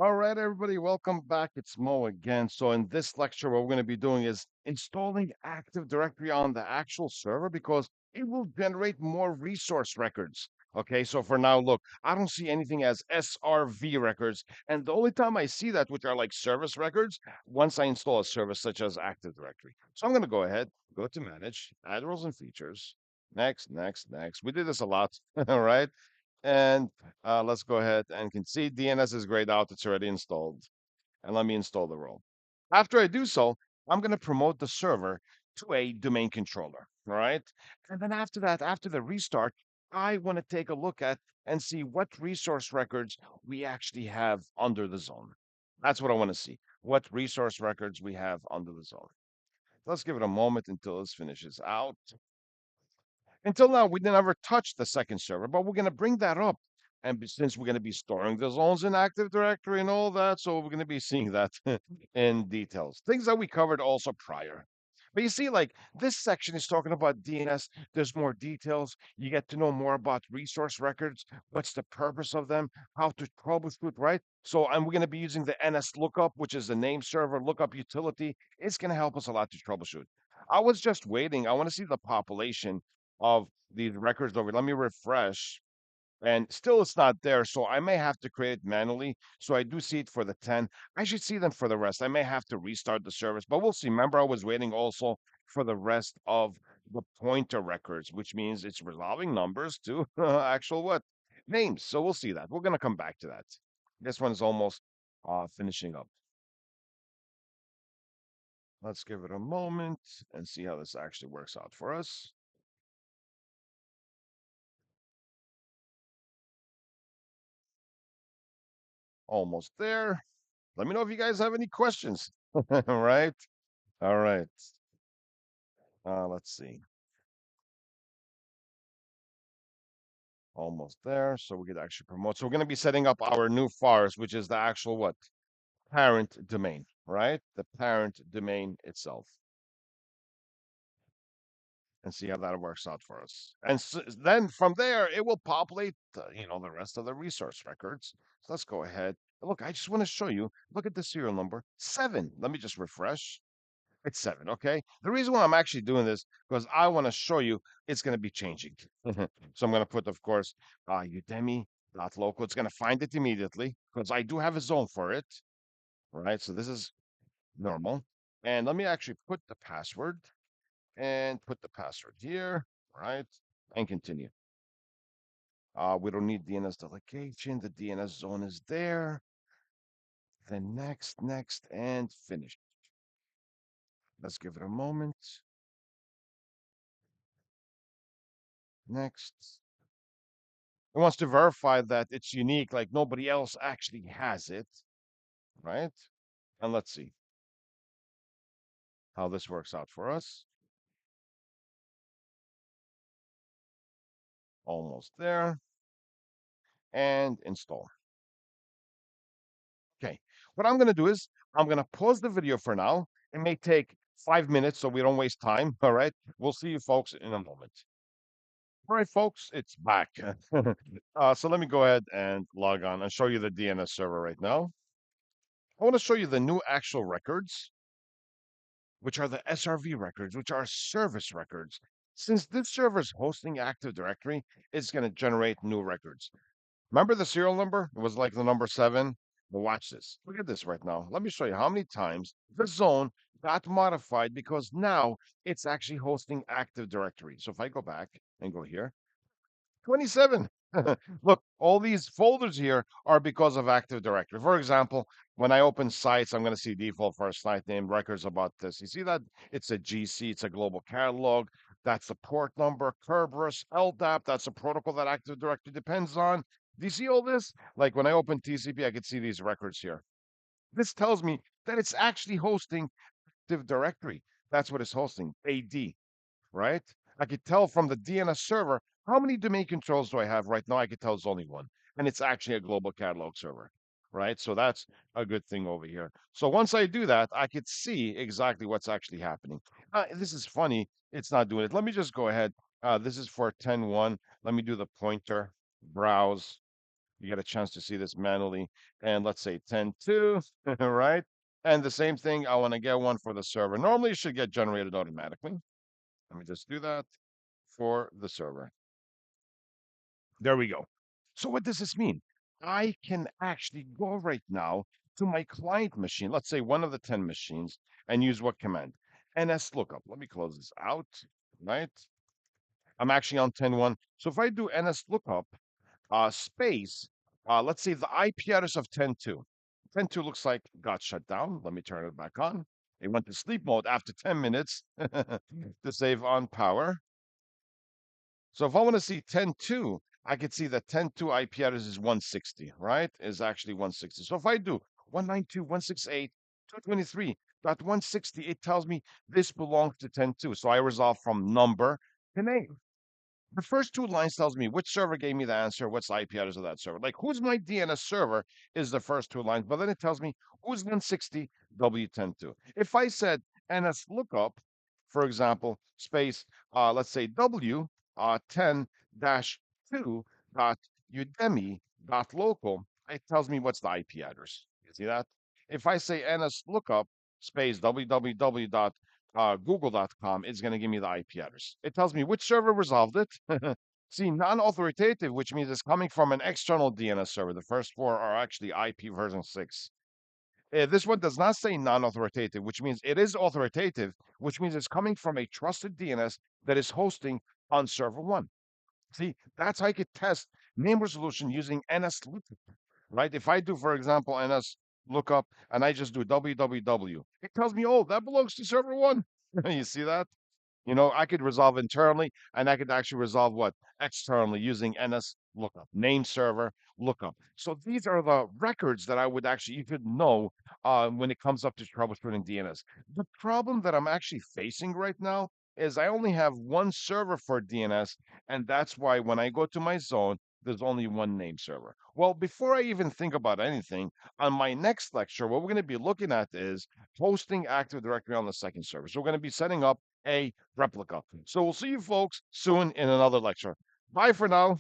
All right, everybody, welcome back. It's Mo again. So in this lecture, what we're going to be doing is installing Active Directory on the actual server because it will generate more resource records. Okay, so for now, look, I don't see anything as SRV records. And the only time I see that, which are like service records, once I install a service such as Active Directory. So I'm going to go ahead, go to Manage, Add Roles and Features. Next, next, next. We did this a lot, all right? And let's go ahead and can see DNS is grayed out. It's already installed. And let me install the role. After I do so, I'm going to promote the server to a domain controller. All right. And then after that, after the restart, I want to take a look at and see what resource records we actually have under the zone. That's what I want to see. What resource records we have under the zone. Let's give it a moment until this finishes out. Until now, we never touched the second server, but we're going to bring that up. And since we're going to be storing the zones in Active Directory and all that, so we're going to be seeing that in details. Things that we covered also prior. But you see, like this section is talking about DNS. There's more details. You get to know more about resource records. What's the purpose of them? How to troubleshoot, right? So, and we're going to be using the NS lookup, which is the name server lookup utility. It's going to help us a lot to troubleshoot. I was just waiting. I want to see the population of these records over. Let me refresh. And still it's not there. So I may have to create it manually. So I do see it for the 10. I should see them for the rest. I may have to restart the service, but we'll see. Remember, I was waiting also for the rest of the pointer records, which means it's resolving numbers to actual what? Names. So we'll see that. We're going to come back to that. This one is almost finishing up. Let's give it a moment and see how this actually works out for us. Almost there. Let me know if you guys have any questions. All right. All right. Let's see. Almost there. So we could actually promote. So we're going to be setting up our new FARS, which is the actual what? Parent domain, right? The parent domain itself. And see how that works out for us. And then from there, it will populate, the rest of the resource records. So let's go ahead. Look, I just want to show you. Look at the serial number 7. Let me just refresh. It's 7, okay? The reason why I'm actually doing this because I want to show you it's going to be changing. So I'm going to put, of course, Udemy.local. It's going to find it immediately because I do have a zone for it, right? So this is normal. And let me actually put the password and put the password here, right? And continue. We don't need DNS delegation. The DNS zone is there. Then next, next, and finish. Let's give it a moment. Next. It wants to verify that it's unique, like nobody else actually has it, right? And let's see how this works out for us. Almost there. And install. Okay. What I'm going to do is I'm going to pause the video for now. It may take 5 minutes so we don't waste time. All right. We'll see you folks in a moment. All right, folks, it's back. So let me go ahead and log on and show you the DNS server right now. I want to show you the new actual records, which are the SRV records, which are service records. Since this server is hosting Active Directory, it's going to generate new records. Remember the serial number? It was like the number 7. Well, watch this. Look at this right now. Let me show you how many times the zone got modified because now it's actually hosting Active Directory. So if I go back and go here, 27. Look, all these folders here are because of Active Directory. For example, when I open sites, I'm going to see default first site name records about this. You see that it's a GC, it's a global catalog. That's the port number, Kerberos, LDAP. That's a protocol that Active Directory depends on. Do you see all this? Like when I open TCP, I can see these records here. This tells me that it's actually hosting Active Directory. That's what it's hosting, AD, right? I could tell from the DNS server how many domain controls do I have right now. I could tell it's only one, and it's actually a global catalog server, right? So that's a good thing over here. So once I do that, I could see exactly what's actually happening. This is funny. It's not doing it. Let me just go ahead. This is for 10.1. Let me do the pointer, browse, you get a chance to see this manually. And let's say 10.2, right? And the same thing, I want to get one for the server. Normally, it should get generated automatically. Let me just do that for the server. There we go. So what does this mean? I can actually go right now to my client machine, let's say one of the 10 machines, and use what command? NSLOOKUP. Let me close this out, right? I'm actually on 10.1. So if I do NSLOOKUP, space, let's say the IP address of 10.2. 10.2 looks like got shut down. Let me turn it back on. It went to sleep mode after 10 minutes to save on power. So if I want to see 10.2, I could see that 10.2 IP address is 160, right? Is actually 160. So if I do 192.168.223.160, it tells me this belongs to 10.2. So I resolve from number to name. The first two lines tells me which server gave me the answer, what's the IP address of that server. Like who's my DNS server is the first two lines, but then it tells me who's 160 W102. If I said NS lookup, for example, space, let's say W 10-2 dot udemy dot local, it tells me what's the IP address. You see that? If I say NS lookup space www dot google.com, it's going to give me the IP address. It tells me which server resolved it. See, non-authoritative, which means it's coming from an external DNS server. The first four are actually IP version 6. This one does not say non-authoritative, which means it is authoritative, which means it's coming from a trusted DNS that is hosting on server 1. See, that's how I could test name resolution using NSLookup, right? If I do, for example, NS lookup and I just do www, it tells me, oh, that belongs to server 1. You see that? I could resolve internally and I could actually resolve what? Externally using NS lookup, name server lookup. So these are the records that I would actually even know when it comes up to troubleshooting DNS. The problem that I'm actually facing right now is I only have one server for DNS, and that's why when I go to my zone, there's only one name server. Well, before I even think about anything, on my next lecture, what we're going to be looking at is hosting Active Directory on the second server. So we're going to be setting up a replica. So we'll see you folks soon in another lecture. Bye for now.